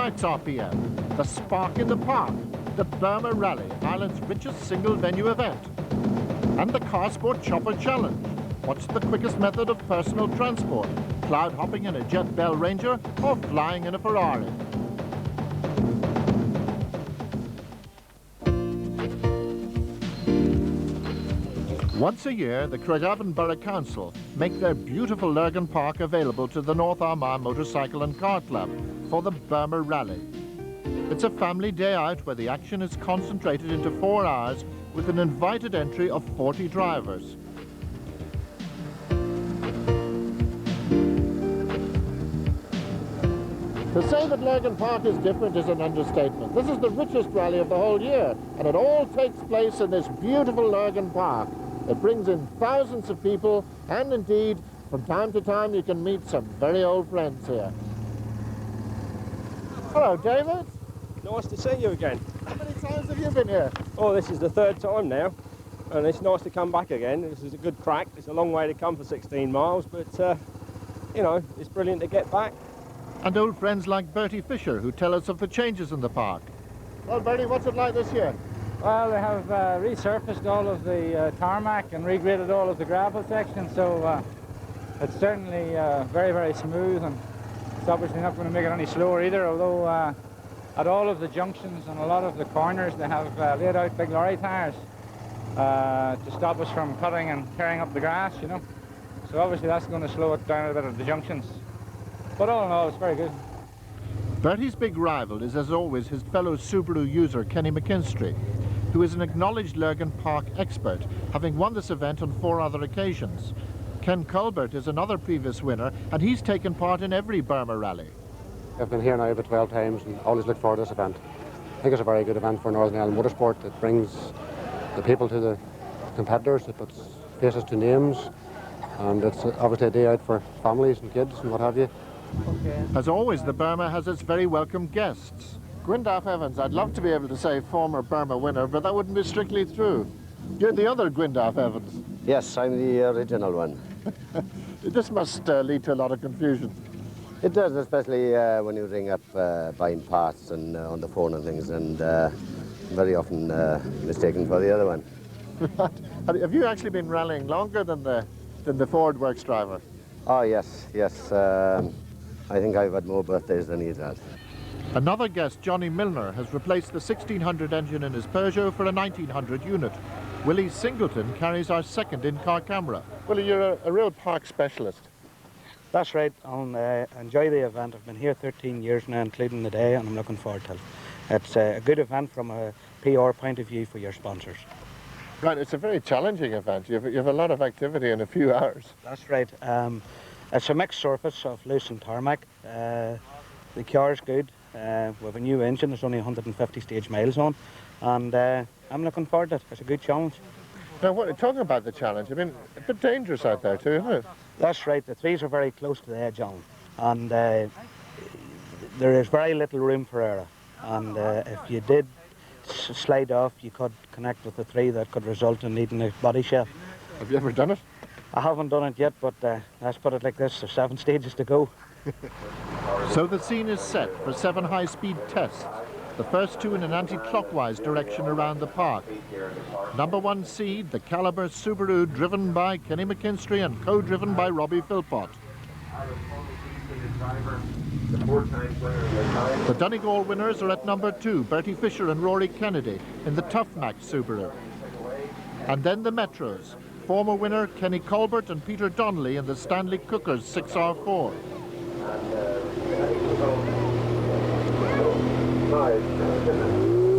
tonight's RPM, the Spark in the Park, the Burmah Rally, Ireland's richest single-venue event. And the Car Sport Chopper Challenge. What's the quickest method of personal transport? Cloud hopping in a Jet Bell Ranger or flying in a Ferrari? Once a year, the Craigavon Borough Council make their beautiful Lurgan Park available to the North Armagh Motorcycle and Car Club for the Burmah Rally. It's a family day out where the action is concentrated into 4 hours with an invited entry of 40 drivers. To say that Lurgan Park is different is an understatement. This is the richest rally of the whole year, and it all takes place in this beautiful Lurgan Park. It brings in thousands of people, and indeed, from time to time, you can meet some very old friends here. Hello, David. Nice to see you again. How many times have you been here? Oh, this is the 3rd time now, and it's nice to come back again. This is a good crack. It's a long way to come for 16 miles, but, you know, it's brilliant to get back. And old friends like Bertie Fisher, who tell us of the changes in the park. Well, Bertie, what's it like this year? Well, they have resurfaced all of the tarmac and regraded all of the gravel sections, so it's certainly very, very smooth, and it's obviously not going to make it any slower either, although at all of the junctions and a lot of the corners they have laid out big lorry tyres to stop us from cutting and tearing up the grass, you know. So obviously that's going to slow it down a bit at the junctions. But all in all, it's very good. Bertie's big rival is, as always, his fellow Subaru user, Kenny McKinstry, who is an acknowledged Lurgan Park expert, having won this event on 4 other occasions. Ken Colbert is another previous winner, and he's taken part in every Burmah rally. I've been here now about 12 times and always look forward to this event. I think it's a very good event for Northern Ireland motorsport. It brings the people to the competitors, it puts faces to names, and it's obviously a day out for families and kids and what have you. Okay. As always, the Burmah has its very welcome guests. Gwyndaf Evans, I'd love to be able to say former Burmah winner, but that wouldn't be strictly true. You're the other Gwyndaf Evans. Yes, I'm the original one. This must lead to a lot of confusion. It does, especially when you ring up buying parts and on the phone and things, and very often mistaken for the other one. Have you actually been rallying longer than the Ford Works driver? Oh, yes, yes. I think I've had more birthdays than he's had. Another guest, Johnny Milner, has replaced the 1600 engine in his Peugeot for a 1900 unit. Willie Singleton carries our second in-car camera. Willie, you're a real park specialist. That's right. I enjoy the event. I've been here 13 years now, including the day, and I'm looking forward to it. It's a good event from a PR point of view for your sponsors. Right, it's a very challenging event. You have a lot of activity in a few hours. That's right. It's a mixed surface of loose and tarmac. The car's good. We have a new engine. There's only 150 stage miles on, and I'm looking forward to it. It's a good challenge. Now, talking about the challenge, I mean, a bit dangerous out there too, isn't it? That's right. The trees are very close to the edge on, and there is very little room for error. And if you did slide off, you could connect with the tree. That could result in needing a body shell. Have you ever done it? I haven't done it yet, but let's put it like this, there's 7 stages to go. So the scene is set for 7 high-speed tests, the first 2 in an anti-clockwise direction around the park. Number 1 seed, the Caliber Subaru, driven by Kenny McKinstry and co-driven by Robbie Philpott. The Donegal winners are at number 2, Bertie Fisher and Rory Kennedy in the Tough Mac Subaru. And then the Metros. Former winner Kenny Colbert and Peter Donnelly in the Stanley Cookers 6R4.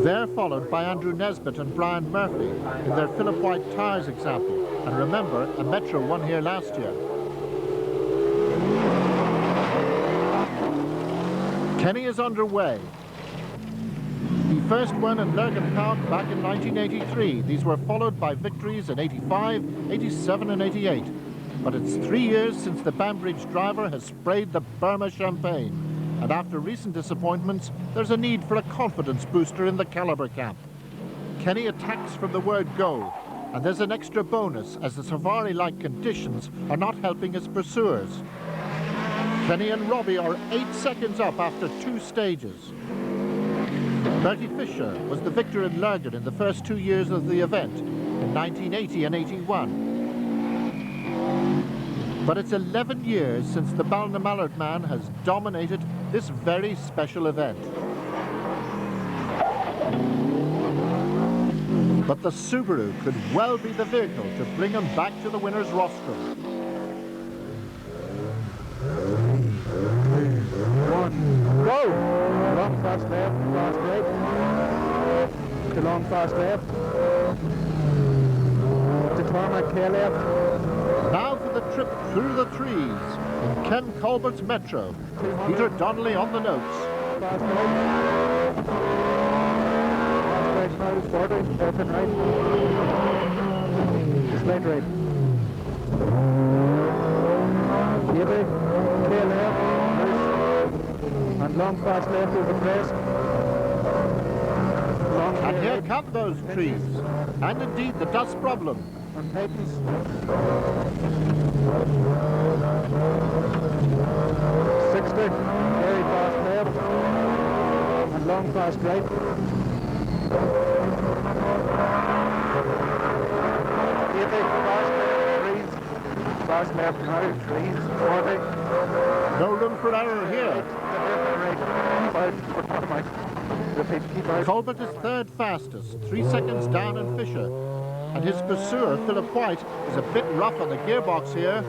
They're followed by Andrew Nesbitt and Brian Murphy in their Philip White Tyres example. And remember, a Metro won here last year. Kenny is underway. He first won in Lurgan Park back in 1983. These were followed by victories in 85, 87 and 88. But it's 3 years since the Banbridge driver has sprayed the Burmah champagne. And after recent disappointments, there's a need for a confidence booster in the Caliber camp. Kenny attacks from the word go, and there's an extra bonus as the safari-like conditions are not helping his pursuers. Kenny and Robbie are 8 seconds up after 2 stages. Bertie Fisher was the victor in Lurgan in the first 2 years of the event, in 1980 and 81. But it's 11 years since the Ballinamallard man has dominated this very special event. But the Subaru could well be the vehicle to bring him back to the winner's rostrum. Go! Long fast left, fast right. To long fast left. To tarmac K left. Now for the trip through the trees in Ken Colbert's Metro. Peter Donnelly on the notes. Fast right. Fast right now, 40, open right. Straight right. Gibby, K left. And long fast left over crest. And here come those trees. And indeed the dust problem. And tightens. 60, very fast left. And long fast right. 80, fast left, trees. Fast left now, trees, 40. No room for error here. Colbert is third fastest, 3 seconds down in Fisher. And his pursuer, Philip White, is a bit rough on the gearbox here.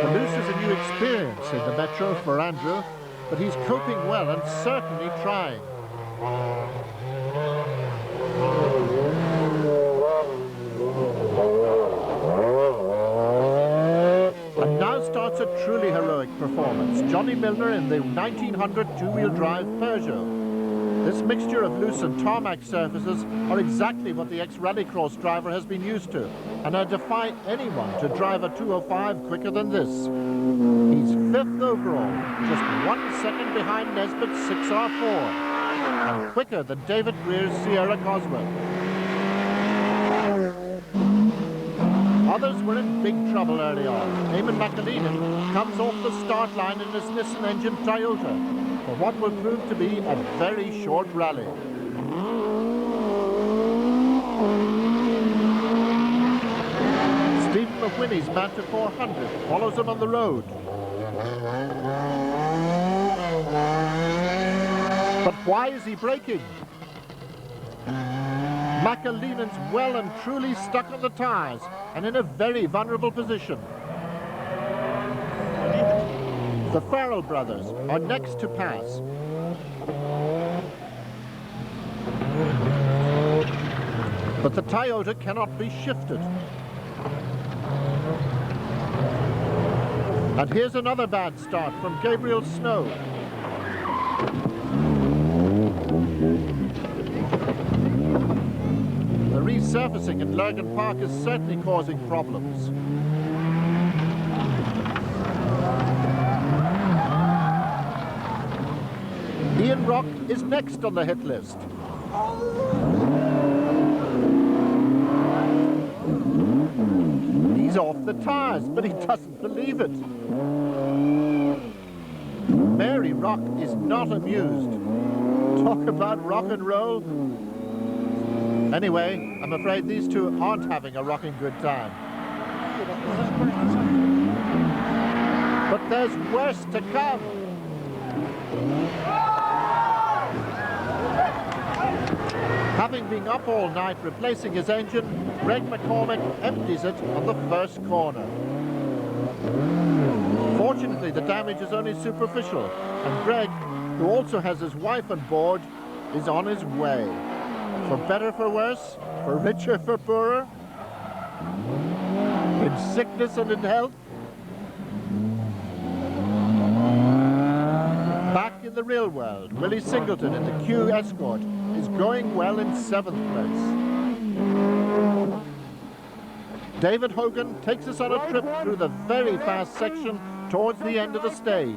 The Luce is a new experience in the Metro for Andrew, but he's coping well and certainly trying. And now starts a truly heroic performance. Johnny Milner in the 1900 two-wheel drive Peugeot. This mixture of loose and tarmac surfaces are exactly what the ex-rallycross driver has been used to, and I defy anyone to drive a 205 quicker than this. He's 5th overall, just 1 second behind Nesbitt's 6R4, and quicker than David Greer's Sierra Cosworth. Others were in big trouble early on. Eamon McAleenan comes off the start line in his Nissan engine Toyota for what will prove to be a very short rally. Stephen McWhinney's Manta 400 follows him on the road. But why is he braking? McAleenan's well and truly stuck on the tyres and in a very vulnerable position. The Farrell brothers are next to pass. But the Toyota cannot be shifted. And here's another bad start from Gabriel Snow. The resurfacing at Lurgan Park is certainly causing problems. Ian Rock is next on the hit list. He's off the tyres, but he doesn't believe it. Mary Rock is not amused. Talk about rock and roll. Anyway, I'm afraid these two aren't having a rocking good time. But there's worse to come. Having been up all night replacing his engine, Greg McCormick empties it on the first corner. Fortunately, the damage is only superficial, and Greg, who also has his wife on board, is on his way. For better, for worse, for richer, for poorer, in sickness and in health. Back in the real world, Willie Singleton in the Q Escort is going well in 7th place. David Hogan takes us on a trip through the very fast section towards the end of the stage.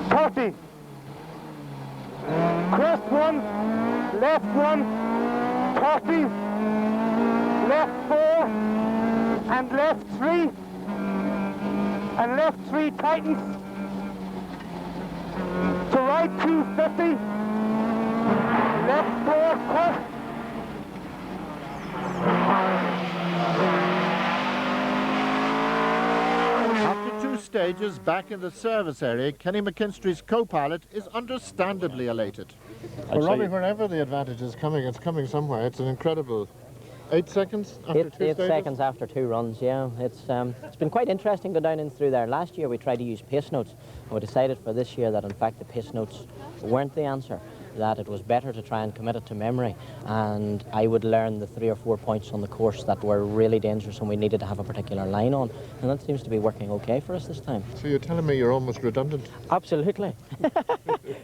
30. Crest one, left one, 30, left 4, and left 3, and left 3 tightens, to right 250, left 4 cut. After 2 stages back in the service area, Kenny McKinstry's co-pilot is understandably elated. Well, Robbie, wherever the advantage is coming, it's coming somewhere. It's an incredible 8 seconds after 2 8 stages? seconds after 2 runs, yeah. It's been quite interesting to go down in through there. Last year we tried to use pace notes, and we decided for this year that in fact the pace notes weren't the answer, that it was better to try and commit it to memory, and I would learn the 3 or 4 points on the course that were really dangerous and we needed to have a particular line on, and that seems to be working okay for us this time. So you're telling me you're almost redundant? Absolutely.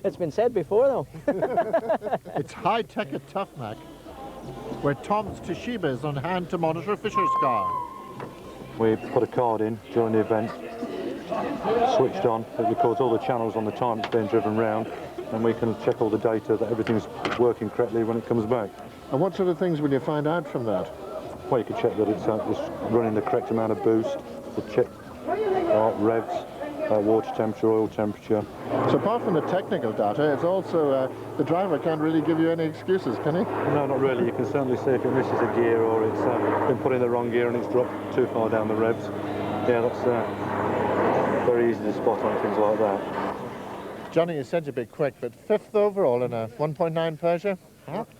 It's been said before though. It's high-tech at Toughmac, where Tom's Toshiba is on hand to monitor Fisher's car. We put a card in during the event, switched on, it records all the channels on the time it's being driven round, and we can check all the data that everything's working correctly when it comes back. And what sort of things will you find out from that? Well, you can check that it's running the correct amount of boost, to check revs, water temperature, oil temperature. So apart from the technical data, it's also the driver can't really give you any excuses, can he? No, not really. You can certainly see if it misses a gear or it's been put in the wrong gear and it's dropped too far down the revs. Yeah, that's very easy to spot on things like that. Johnny, you said you'd be quick, but 5th overall in a 1.9 Peugeot?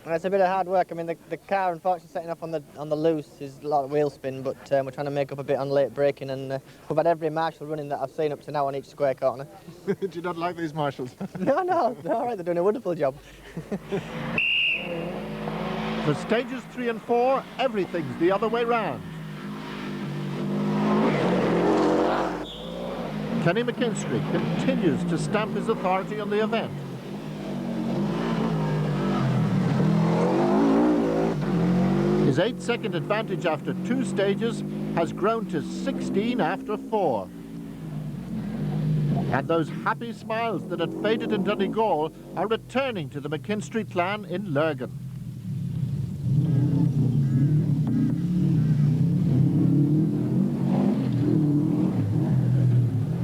It's a bit of hard work. I mean, the car, unfortunately, setting up on the loose is a lot of wheel spin, but we're trying to make up a bit on late braking, and we've had every marshal running that I've seen up to now on each square corner. Do you not like these marshals? No, they're all right, they're doing a wonderful job. For stages 3 and 4, everything's the other way round. Kenny McKinstry continues to stamp his authority on the event. His 8-second advantage after 2 stages has grown to 16 after 4. And those happy smiles that had faded in Donegal are returning to the McKinstry clan in Lurgan.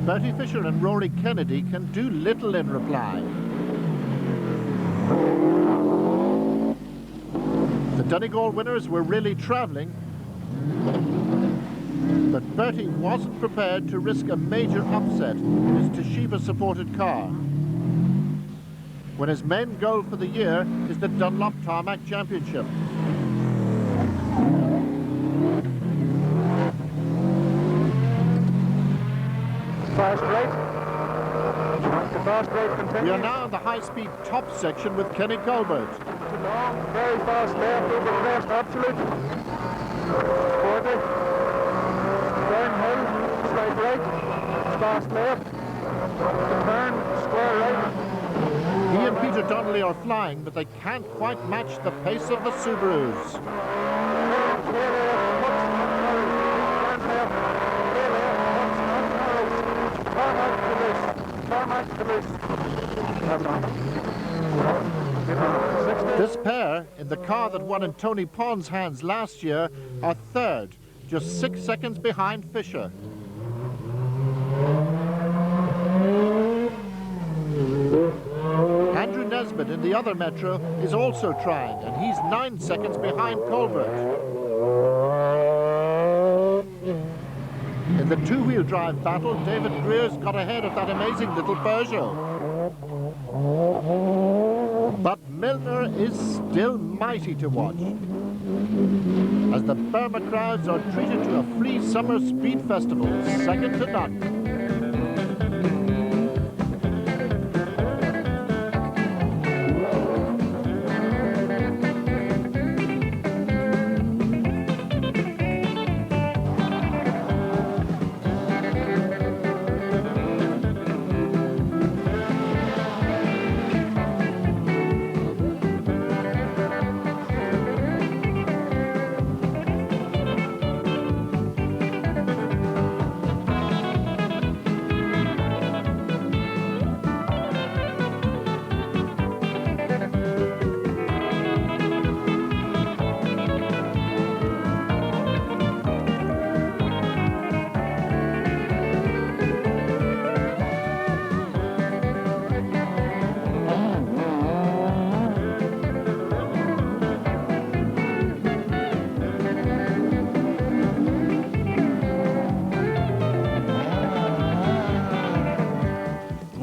Bertie Fisher and Rory Kennedy can do little in reply. The Donegal winners were really travelling, but Bertie wasn't prepared to risk a major upset in his Toshiba-supported car. When his main goal for the year is the Dunlop Tarmac Championship. Fast right. The fast right continues. We are now in the high-speed top section with Kenny Colbert. Long, very fast left over the crest, absolute. 40. Downhill, slight right. Fast left. Turn, square right. He and Peter Donnelly are flying, but they can't quite match the pace of the Subarus. This pair, in the car that won in Tony Pond's hands last year, are third, just 6 seconds behind Fisher. Andrew Nesbitt in the other Metro is also trying, and he's 9 seconds behind Colbert. In the two-wheel drive battle, David Greer's got ahead of that amazing little Peugeot. But Milner is still mighty to watch, as the Burmah crowds are treated to a free summer speed festival, second to none.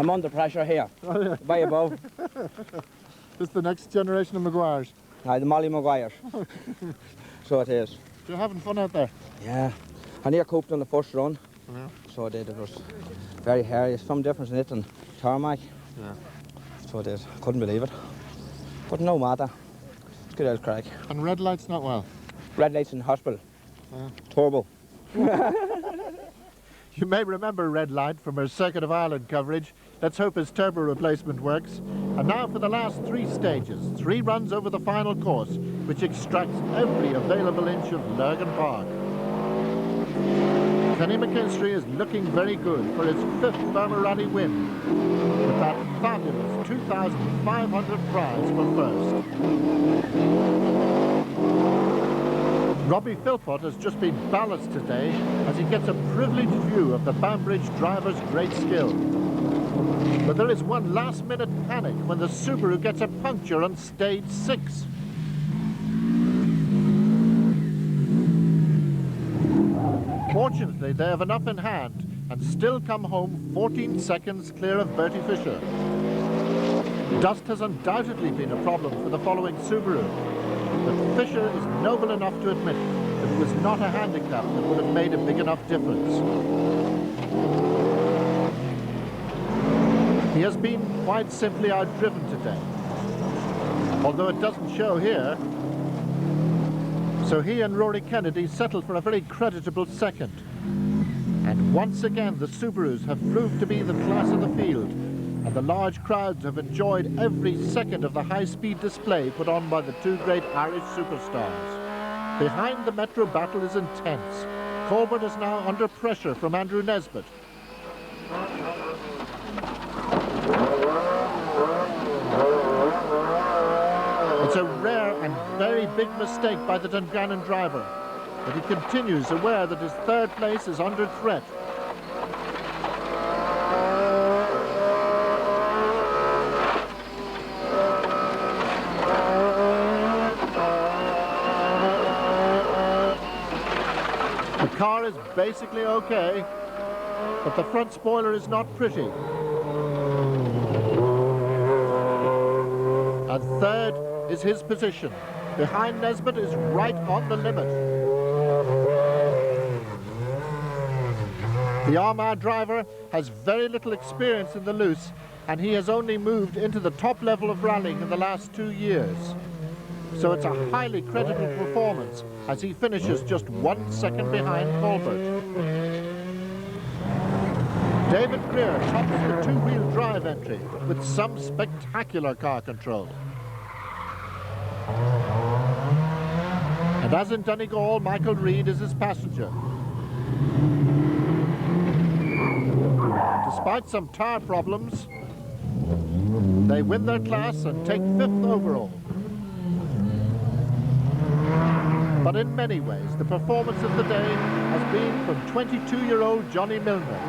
I'm under pressure here, way above. This is the next generation of Maguires. Aye, the Molly Maguires. So it is. You're having fun out there. Yeah. I near cooped on the first run. Yeah. So I did. It was very hairy. Some difference in it than tarmac. Yeah. So I did. Couldn't believe it. But no matter. It's good old crack. And red lights not well. Red lights in hospital. Yeah. Turbo. You may remember Red Light from her Circuit of Ireland coverage. Let's hope his turbo replacement works. And now for the last 3 stages. 3 runs over the final course, which extracts every available inch of Lurgan Park. Kenny McKinstry is looking very good for his 5th Burmah Rally win, with that fabulous 2,500 prize for first. Robbie Philpott has just been ballast today as he gets a privileged view of the Banbridge driver's great skill. But there is one last-minute panic when the Subaru gets a puncture on stage 6. Fortunately, they have enough in hand and still come home 14 seconds clear of Bertie Fisher. Dust has undoubtedly been a problem for the following Subaru, but Fisher is noble enough to admit that it was not a handicap that would have made a big enough difference. He has been quite simply outdriven today, although it doesn't show here. So he and Rory Kennedy settled for a very creditable second. And once again, the Subarus have proved to be the class of the field, and the large crowds have enjoyed every second of the high-speed display put on by the 2 great Irish superstars. Behind the Metro battle is intense. Colburn is now under pressure from Andrew Nesbitt. It's a rare and very big mistake by the Dungannon driver, but he continues aware that his 3rd place is under threat. The car is basically okay, but the front spoiler is not pretty. And 3rd is his position. Behind Nesbitt is right on the limit. The Armagh driver has very little experience in the loose, and he has only moved into the top level of rallying in the last 2 years. So it's a highly credible performance as he finishes just 1 second behind Colbert. David Greer tops the 2-wheel drive entry with some spectacular car control. And as in Donegal, Michael Reid is his passenger. Despite some tyre problems, they win their class and take 5th overall. But in many ways, the performance of the day has been from 22-year-old Johnny Milner.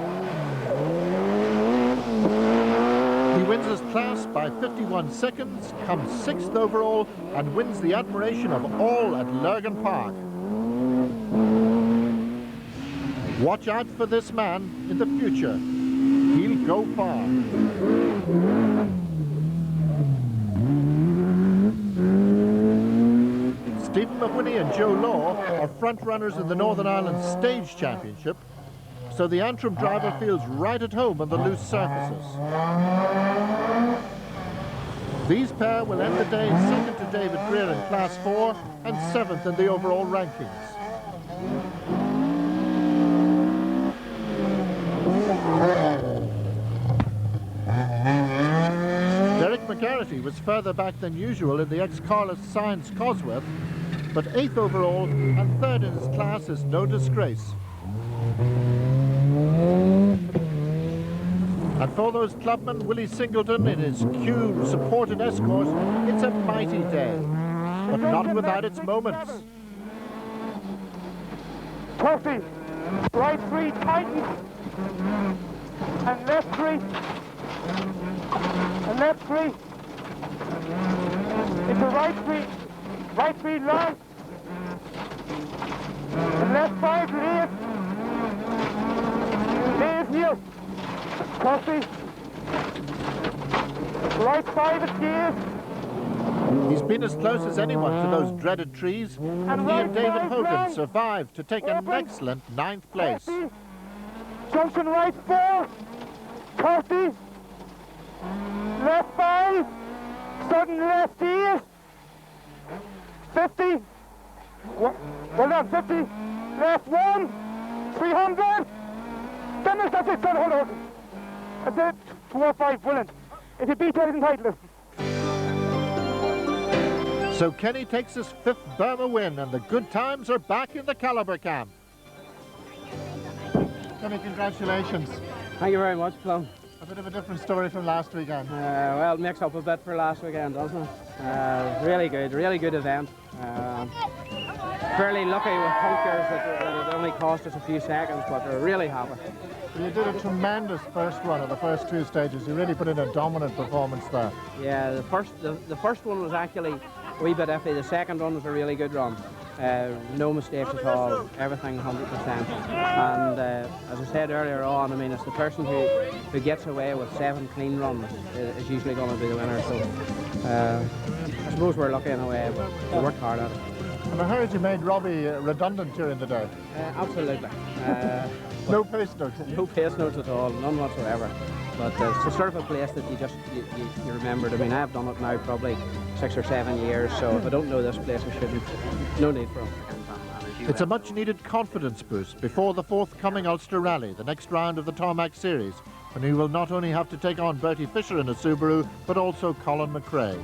He wins his class by 51 seconds, comes 6th overall, and wins the admiration of all at Lurgan Park. Watch out for this man in the future. He'll go far. Stephen McWhinney and Joe Law are front-runners in the Northern Ireland Stage Championship, so the Antrim driver feels right at home on the loose surfaces. These pair will end the day 2nd to David Greer in Class 4 and 7th in the overall rankings. Derek McGarrity was further back than usual in the ex-Carlos Sainz Cosworth, but 8th overall and 3rd in his class is no disgrace. And for those clubmen, Willie Singleton in his Q-supported escort, it's a mighty day, but not without its moments. Puffy, right 3 tightens, and left 3, and left 3, into right 3 long, and left 5 leave, heel, Puffy, Right 5 at gears. He's been as close as anyone to those dreaded trees, and he and David Hogan survived to take an excellent 9th place. 30. Junction right 4. 30. Left 5. Sudden left gears. 50. Well done, 50. Left 1. 300. Finish, that's it, son, hold on. That's it. 205, brilliant. If you beat that, it's entitled. So Kenny takes his 5th Burma win, and the good times are back in the caliber camp. Kenny, congratulations. Thank you very much, Plum. A bit of a different story from last weekend. Well, it makes up a bit for last weekend, doesn't it? Really good event. Fairly lucky with punctures that it only cost us a few seconds, but we're really happy. You did a tremendous first run of the first 2 stages. You really put in a dominant performance there. Yeah, the first one was actually a wee bit iffy. The second one was a really good run. No mistakes at all, everything 100%. And as I said earlier on, I mean, it's the person who gets away with 7 clean runs is usually going to be the winner. So I suppose we're lucky in a way, but we worked hard at it. And I heard you made Robbie redundant during the day. Absolutely. No pace notes. No pace notes at all, none whatsoever. But it's the sort of a place that you remembered. I mean, I've done it now probably 6 or 7 years, so if I don't know this place, I shouldn't. No need for it. It's a much-needed confidence boost before the forthcoming Ulster Rally, the next round of the Tarmac Series, when he will not only have to take on Bertie Fisher in a Subaru, but also Colin McRae.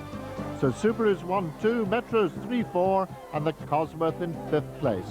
So Subarus 1-2, Metros 3-4, and the Cosworth in 5th place.